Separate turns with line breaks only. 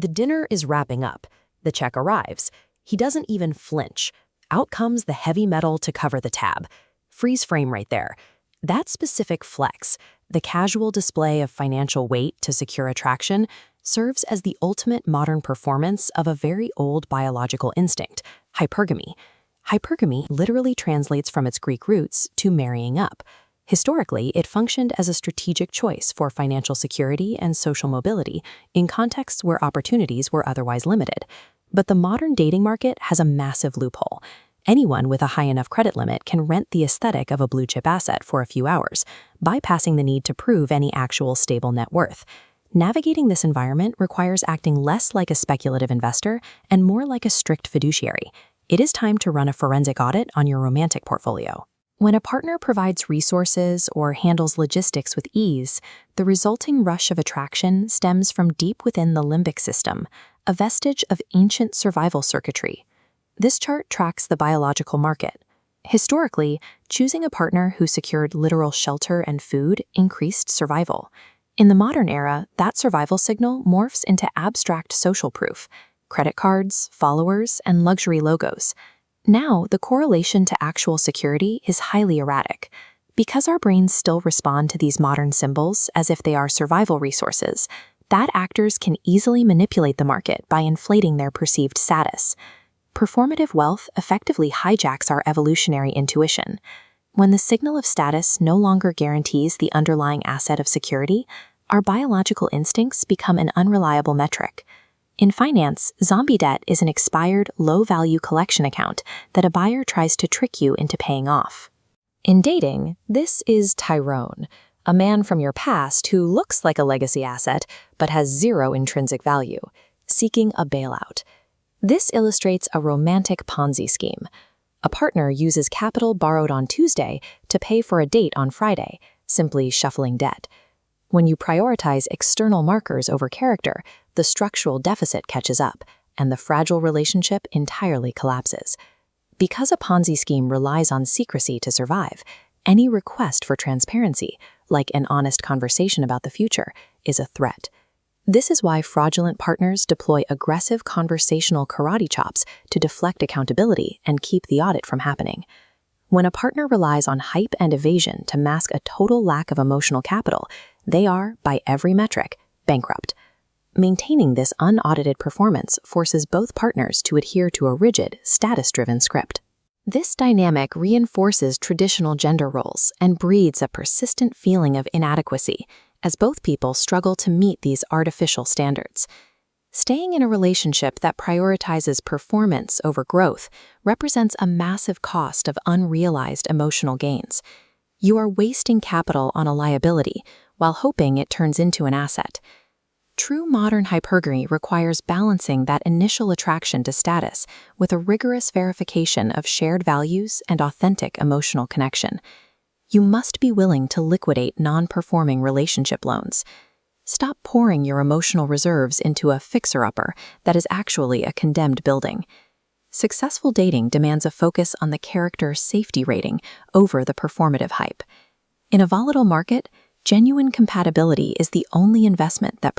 The dinner is wrapping up. The check arrives. He doesn't even flinch. Out comes the heavy metal to cover the tab. Freeze frame right there. That specific flex, the casual display of financial weight to secure attraction, serves as the ultimate modern performance of a very old biological instinct, hypergamy. Hypergamy literally translates from its Greek roots to marrying up. Historically, it functioned as a strategic choice for financial security and social mobility in contexts where opportunities were otherwise limited. But the modern dating market has a massive loophole. Anyone with a high enough credit limit can rent the aesthetic of a blue-chip asset for a few hours, bypassing the need to prove any actual stable net worth. Navigating this environment requires acting less like a speculative investor and more like a strict fiduciary. It is time to run a forensic audit on your romantic portfolio. When a partner provides resources or handles logistics with ease, the resulting rush of attraction stems from deep within the limbic system, a vestige of ancient survival circuitry. This chart tracks the biological market. Historically, choosing a partner who secured literal shelter and food increased survival. In the modern era, that survival signal morphs into abstract social proof: credit cards, followers, and luxury logos. Now, the correlation to actual security is highly erratic. Because our brains still respond to these modern symbols as if they are survival resources, bad actors can easily manipulate the market by inflating their perceived status. Performative wealth effectively hijacks our evolutionary intuition. When the signal of status no longer guarantees the underlying asset of security, our biological instincts become an unreliable metric. In finance, zombie debt is an expired, low-value collection account that a buyer tries to trick you into paying off. In dating, this is Tyrone, a man from your past who looks like a legacy asset but has zero intrinsic value, seeking a bailout. This illustrates a romantic Ponzi scheme. A partner uses capital borrowed on Tuesday to pay for a date on Friday, simply shuffling debt. When you prioritize external markers over character, the structural deficit catches up, and the fragile relationship entirely collapses. Because a Ponzi scheme relies on secrecy to survive, any request for transparency, like an honest conversation about the future, is a threat. This is why fraudulent partners deploy aggressive conversational karate chops to deflect accountability and keep the audit from happening. When a partner relies on hype and evasion to mask a total lack of emotional capital, they are, by every metric, bankrupt. Maintaining this unaudited performance forces both partners to adhere to a rigid, status-driven script. This dynamic reinforces traditional gender roles and breeds a persistent feeling of inadequacy, as both people struggle to meet these artificial standards. Staying in a relationship that prioritizes performance over growth represents a massive cost of unrealized emotional gains. You are wasting capital on a liability while hoping it turns into an asset. True modern hypergamy requires balancing that initial attraction to status with a rigorous verification of shared values and authentic emotional connection. You must be willing to liquidate non-performing relationship loans. Stop pouring your emotional reserves into a fixer-upper that is actually a condemned building. Successful dating demands a focus on the character safety rating over the performative hype. In a volatile market, genuine compatibility is the only investment that